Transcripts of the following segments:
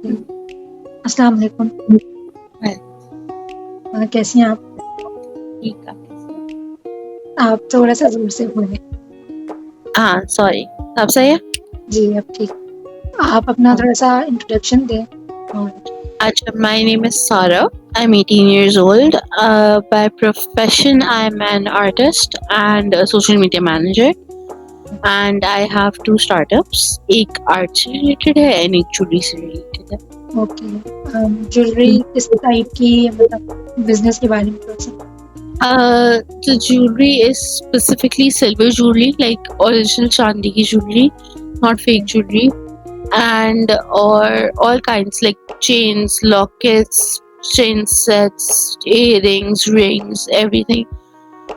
Okay, अस्सलाम वालेकुम। कैसी हैं आप? ठीक है। आप थोड़ा सा जोर से बोलें। हाँ सॉरी, अब सही है? जी अब ठीक। आप अपना थोड़ा सा इंट्रोडक्शन दें। अच्छा, my name is Sarah. I'm 18 years old. By profession, I'm an artist and a social media manager. And I have 2 startups. एक art से related है and एक jewelry से related है. ओके, ज्वेलरी किस टाइप की, मतलब बिजनेस के बारे में थोड़ा सा। The jewelry is specifically silver jewelry, like original चांदी की jewelry, not fake jewelry. And or all kinds like chains, lockets, chain sets, earrings, rings, everything.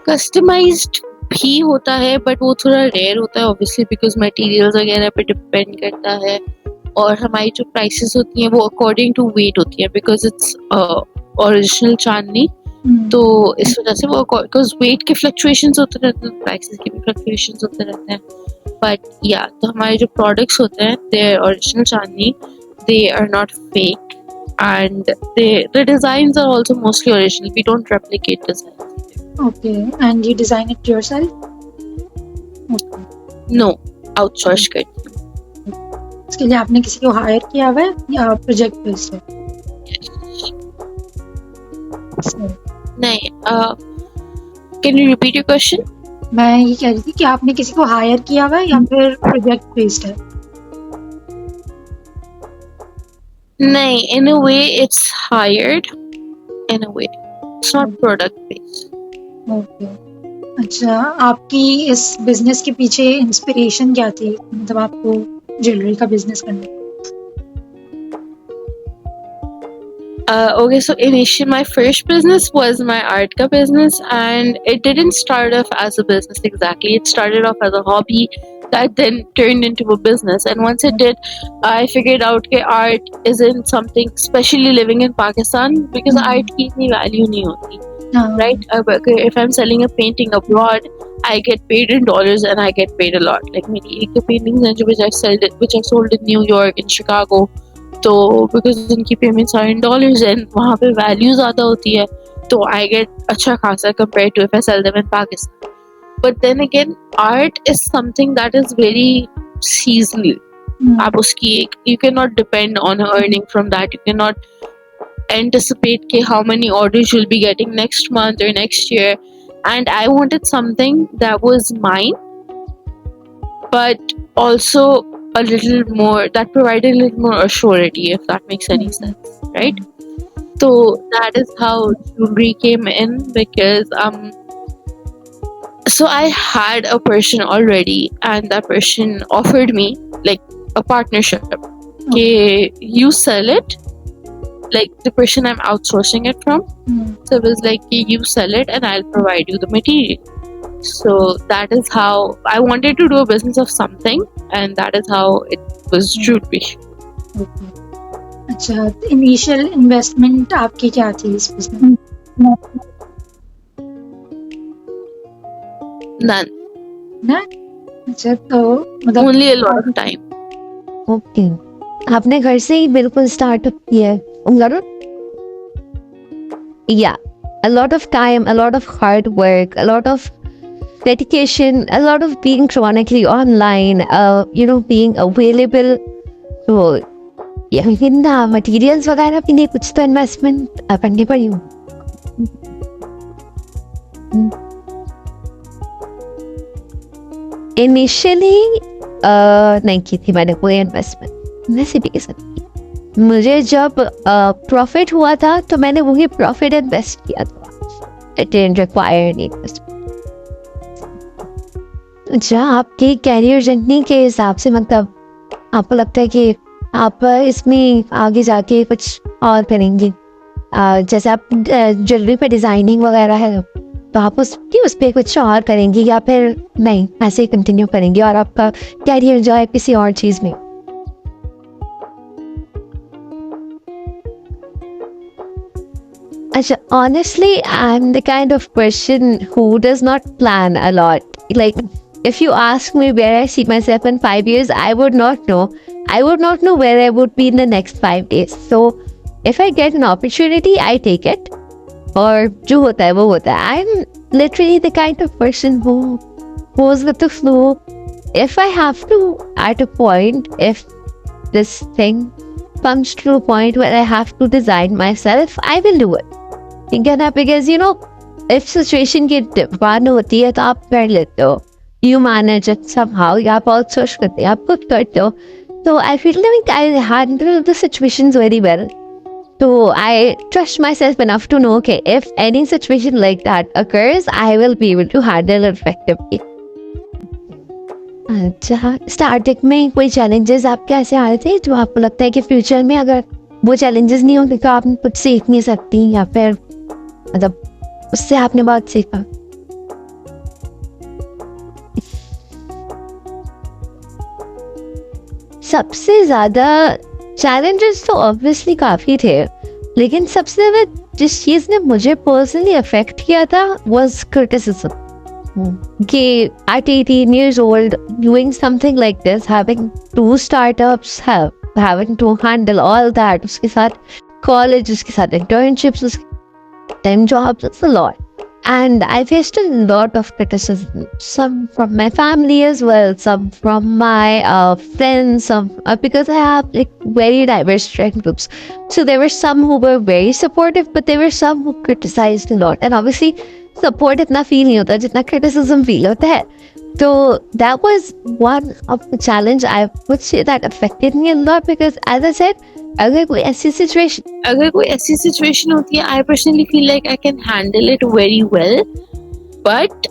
Customized भी होता है but वो थोड़ा rare होता है obviously because materials वगैरह पे depend करता है, और हमारी जो prices होती हैं वो according to weight होती है because it's original चांदी. तो इस वजह से वो because weight के fluctuations होते रहते हैं, prices के भी fluctuations होते रहते हैं. But yeah, तो हमारे जो products होते हैं they're original चांदी, they are not fake, and the designs are also mostly original. We don't replicate designs. Okay, and you design it yourself? Okay. No, outsource करती हूँ. इसके लिए आपने किसी को हायर किया हुआ है या प्रोजेक्ट बेस्ड है? नहीं, can you repeat your question? मैं ये कह रही थी कि आपने किसी को हायर किया हुआ है या फिर प्रोजेक्ट बेस्ड है? नहीं, in a way it's hired, in a way it's not product based. Okay, अच्छा, आपकी इस बिजनेस के पीछे इंस्पिरेशन क्या थी, मतलब आपको ज्वेलरी का बिजनेस करने? Okay, so initially my first business was my art ka business, and it didn't start off as a business exactly. It started off as a hobby that then turned into a business. And once it did, I figured out that art isn't something, especially living in Pakistan, because art की इतनी value नहीं होती, right? If I'm selling a painting abroad, I get paid in dollars and I get paid a lot. Like मेरी एक paintings हैं जो which I sold in New York, in Chicago. तो because उनकी payments are in dollars and वहाँ पे value ज़्यादा होती है, तो आई गेट अच्छा खासा compare to if I sell them in Pakistan. But then again art is something that is very seasonal. आप उसकी एक you can not depend on earning from that. You can not anticipate के how many orders you will be getting next month or next year. And I wanted something that was mine but also a little more, that provided a little more surety, if that makes any sense, right? So that is how jewelry came in, because so I had a person already, and that person offered me like a partnership. Okay, you sell it, like the person I'm outsourcing it from. So it was like, you sell it and I'll provide you the material. So that is how I wanted to do a business of something, and that is how it was jewelry. अच्छा, initial investment आपकी क्या थी इस business? None. अच्छा, तो मतलब only a lot of time. Okay, आपने घर से ही बिल्कुल स्टार्टअप किया है? Yeah, a lot of time, a lot of hard work, a lot of dedication, a lot of being chronically online, being available. So, in materials वगैरह भी नहीं, कुछ तो इन्वेस्टमेंट करनी पड़ी. इनिशियली नहीं की थी मैंने कोई इन्वेस्टमेंट, वैसे भी सकती. मुझे जब प्रॉफिट हुआ था तो मैंने वही प्रॉफिट इन्वेस्ट किया था. It didn't require any investment. अच्छा, आपके कैरियर जर्नी के हिसाब से मतलब आपको लगता है कि आप इसमें आगे जाके कुछ और करेंगी? जैसे आप ज्वेलरी पे डिज़ाइनिंग वगैरह है, तो आप उस पर कुछ और करेंगी या फिर नहीं ऐसे ही कंटिन्यू करेंगी और आपका कैरियर जो है किसी और चीज़ में? Achha, honestly, I'm the kind of person who does not plan a lot. Like, if you ask me where I see myself in 5 years, I would not know. I would not know where I would be in the next 5 days. So if I get an opportunity, I take it. और जो होता है वो होता है. I'm literally the kind of person who goes with the flow. If I have to, at a point, if this thing comes to a point where I have to design myself, I will do it. ठीक है ना? Because you know, if situation की demand होती है तो आप कर लेते हो. You manage it somehow. या आप outsource करते हो, आप खुद करते हो. So I feel like I handle the situations very well. So I trust myself enough to know, okay, if any situation like that occurs, I will be able to handle it effectively. अच्छा, starting में कोई challenges आपके ऐसे आ रहे थे जो आपको लगता है कि फ्यूचर में अगर वो चैलेंजेस नहीं होंगे तो आप कुछ सीख नहीं सकती, या फिर मतलब उससे आपने बहुत सीखा? सबसे ज्यादा चैलेंजेस तो ऑब्वियसली काफी थे, लेकिन सबसे ज्यादा जिस चीज ने मुझे पर्सनली अफेक्ट किया था वाज क्रिटिसिज्म. कि at 18 years old doing something like this, having 2 startups, having to handle all that, उसके साथ college, उसके साथ internships, उसके time jobs, it's a lot. And I faced a lot of criticism, some from my family as well, some from my friends, some because I have like very diverse friend groups. So there were some who were very supportive, but there were some who criticized a lot. And obviously support इतना feel नहीं होता जितना criticism feel होता है. So that was one of the challenge I would say that affected me a lot, because as I said, अगर कोई ऐसी situation होती है, I personally feel like I can handle it very well. But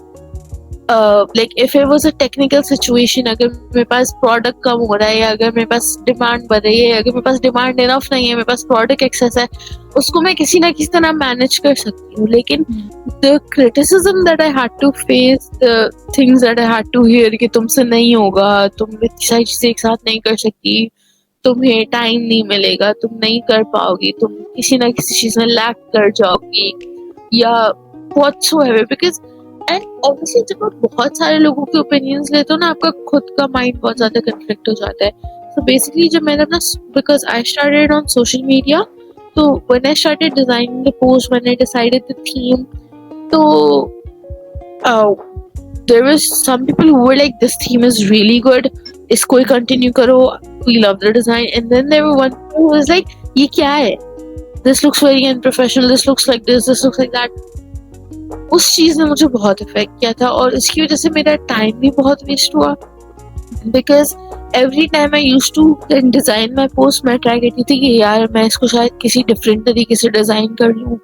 like if it was a technical situation, अगर मेरे पास product कम हो रहा है, या अगर मेरे पास demand बढ़ रही है, अगर मेरे पास demand enough नहीं है, मेरे पास product excess है, उसको मैं किसी ना किसी तरह manage कर सकती हूँ. लेकिन the criticism that I had to face, the things that I had to hear कि तुमसे नहीं होगा, तुम इतनी सारी चीजें एक साथ नहीं कर सकती, तुम्हें टाइम नहीं मिलेगा, तुम नहीं कर पाओगी, तुम किसी ना किसी चीज में लैक कर जाओगी, या whatsoever. Because एंड ऑब्वियसली जब आप बहुत सारे लोगों के ओपिनियंस लेते हो ना, आपका खुद का माइंड बहुत ज्यादा कन्फ्लिक्ट हो जाता है. सो बेसिकली जब मैंने अपना, because I started on social media, तो when I started designing the post, when I decided the theme, तो there were some people who were like this theme is really good, इसको ही continue करो, we love the design. And then there were one who was like ये क्या है, this looks very unprofessional, this looks like this looks like that. उस चीज ने मुझे बहुत इफेक्ट किया था, और इसकी वजह से मेरा टाइम भी बहुत वेस्ट हुआ. Because every time I used to design my post, मैं ट्राई करती थी कि यार मैं इसको शायद किसी डिफरेंट तरीके से डिजाइन कर लूँ,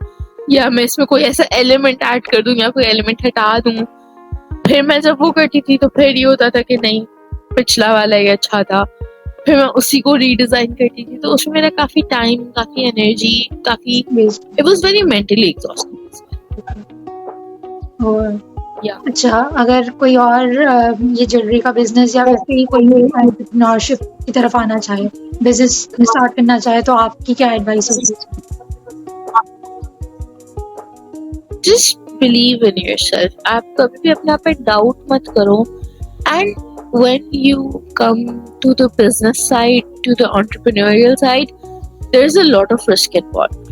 या मैं इसमें कोई ऐसा एलिमेंट ऐड कर दूं, या कोई एलिमेंट हटा दूं. फिर मैं जब वो करती थी तो फिर ये होता था कि नहीं, पिछला वाला ही अच्छा था, फिर मैं उसी को रीडिजाइन करती थी. तो उसमें मेरा काफी टाइम, काफी एनर्जी, काफी, it was very mentally exhausting. अच्छा, अगर कोई और ये ज्वेलरी का बिजनेस या वैसे ही कोई एंटरप्रेन्योरशिप की तरफ आना चाहे, बिजनेस स्टार्ट करना चाहे, तो आपकी क्या एडवाइस होगी? Just believe in yourself. आप कभी भी अपने आप पे डाउट मत करो. And when you come to the business side, to the entrepreneurial side, there is a lot of risk involved.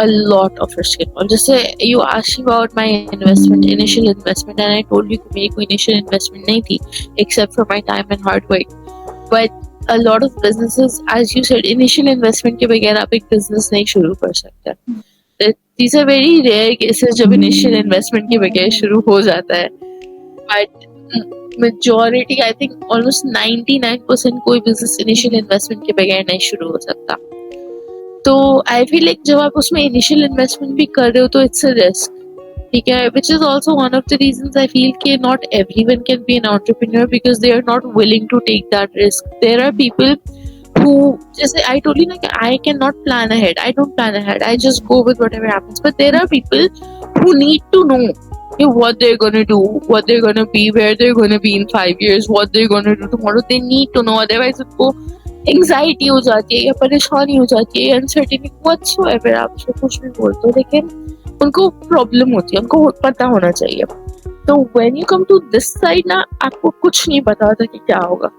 A lot of risk involved. Just say you asked me about my investment, initial investment, and I told you कि मेरी कोई initial investment नहीं थी, except for my time and hard work. But a lot of businesses, as you said, initial investment के बगैर आप एक business नहीं शुरू कर सकते. These are very rare cases जब initial investment के बगैर शुरू हो जाता है. But majority, I think almost 99% कोई business initial investment के बगैर नहीं शुरू हो सकता. तो आई फील लाइक जब आप उसमें इनिशियल इन्वेस्टमेंट भी कर रहे हो तो इट्स अ रिस्क, ठीक है. Which is also one of the reasons I feel कि not everyone can be an entrepreneur because they are not willing to take that risk. There are people who, जैसे I told you ना कि I can not plan ahead, I don't plan ahead, I just go with whatever happens. But there are people who need to know what they're going to do, what they're going to be, where they're going to be in 5 years, what they're going to do tomorrow. They need to know, otherwise उनको anxiety हो जाती है, या परेशानी हो जाती है, या अनसर्टेनिटी, व्हाटसोएवर आप उसको कुछ भी बोलते हो, लेकिन उनको प्रॉब्लम होती है, उनको पता होना चाहिए. तो when you come to this side ना, आपको कुछ नहीं पता होता कि क्या होगा.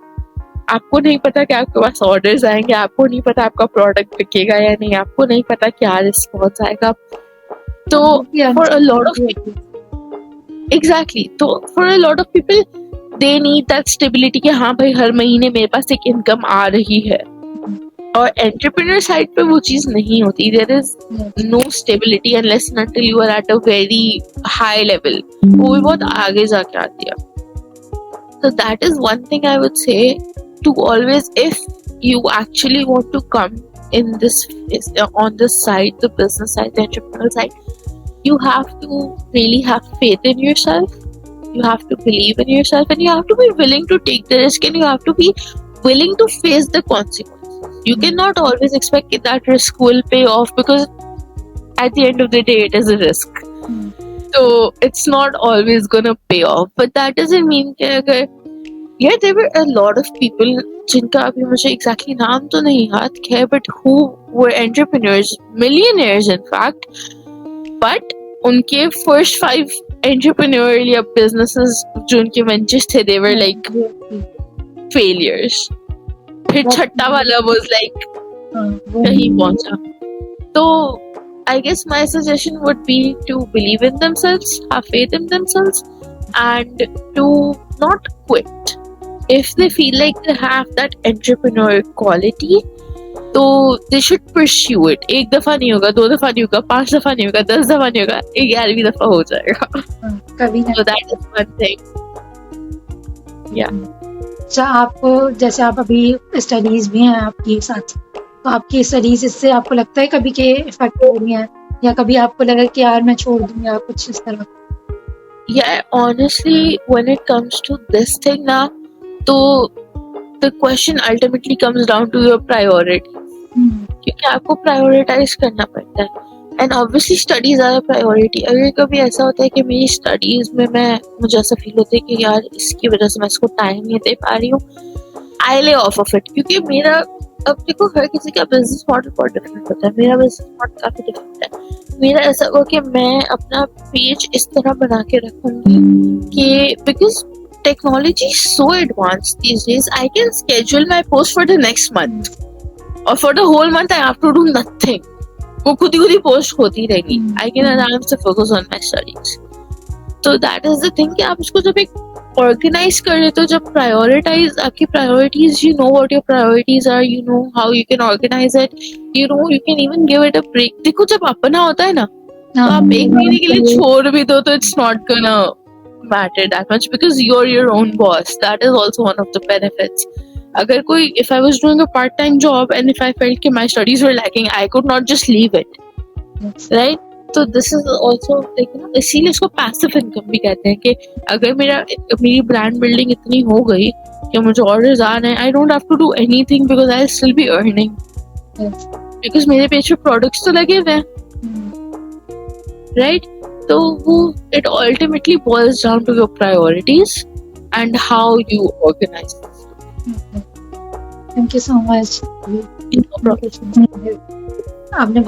आपको नहीं पता कि आपके पास ऑर्डर्स आएंगे, आपको नहीं पता आपका प्रोडक्ट बिकेगा या नहीं, आपको नहीं पता क्या रिस्पॉन्स आएगा. तो for a lot of exactly, तो for a lot of people they need that stability कि हाँ भाई हर महीने मेरे पास एक इनकम आ रही है. और एंटरप्रेन्योर साइड पे वो चीज नहीं होती. There is no stability unless until you are at a very high level. वो भी बहुत आगे जाके आती है. So that is one thing I would say, to always, if you actually want to come in this on this side, the business side, the entrepreneurial side, you have to really have faith in yourself. You have to believe in yourself, and you have to be willing to take the risk, and you have to be willing to face the consequences. You cannot always expect that risk will pay off, because at the end of the day it is a risk. So it's not always gonna pay off, but that doesn't mean that yeah, there were a lot of people जिनका अभी मुझे exactly नाम तो नहीं याद है, but who were entrepreneurs, millionaires in fact, but उनके first 5 entrepreneurial businesses जो उनके ventures थे, they were like failures. फिर छठा वाला was like कहीं पहुंचा. तो I guess my suggestion would be to believe in themselves, have faith in themselves, and to not quit. If they feel like they have that entrepreneur quality, तो they should pursue it. एक दफा नहीं होगा, 2 दफा नहीं होगा, 5 दफा नहीं होगा, 10 दफा नहीं होगा, 11वीं दफा हो जाएगा. कभी ना. So that is one thing. Yeah. अच्छा, आपको जैसे आप अभी स्टडीज भी हैं आपकी साथ, तो आपकी स्टडीज इससे आपको लगता है कभी के इफेक्ट हो रही हैं, या कभी आपको लगा कि यार मैं छोड़ दूँ या कुछ इस तरह? Yeah, honestly, when it comes to this thing now, तो the question ultimately comes down to your priority. क्योंकि आपको प्रायोरिटाइज करना पड़ता है. And obviously studies are priority. अगर कभी ऐसा होता है कि मेरी स्टडीज में मुझे ऐसा फील होता है कि यार इसकी वजह से मैं इसको टाइम नहीं दे पा रही हूँ, आई ले ऑफ ऑफ इट. क्योंकि मेरा, अब देखो हर किसी का बिजनेस मॉडल बहुत डिफरेंट होता है. मेरा बिजनेस मॉडल काफी डिफरेंट है. मेरा ऐसा हुआ कि मैं अपना पेज इस तरह बना के रखूंगी कि because technology is so advanced these days, I can schedule my post for the next month, or for the whole month I have to do nothing. वो खुद ही पोस्ट होती रहेगी. I can आराम से focus on my studies. So that is the thing कि आप इसको जब एक organize कर लेते हो, जब prioritize आपकी priorities, you know what your priorities are, you know how you can organize it, you know you can even give it a break. देखो जब अपना होता है ना, तो आप एक महीने के लिए छोड़ भी दो तो it's not gonna matter that much, because you're your own boss. That is also one of the benefits. अगर कोई, if I was doing a part-time job and if I felt कि my studies were lacking, I could not just leave it, right? So this is also like, you know, इसीलिए इसको passive income भी कहते हैं कि अगर मेरी brand building इतनी हो गई कि मुझे orders आ रहे हैं, I don't have to do anything because I'll still be earning. Because मेरे पेज पे products तो लगे हुए हैं, right? So it ultimately boils down to your priorities and how you organize. Thank you so much. No problem. आपने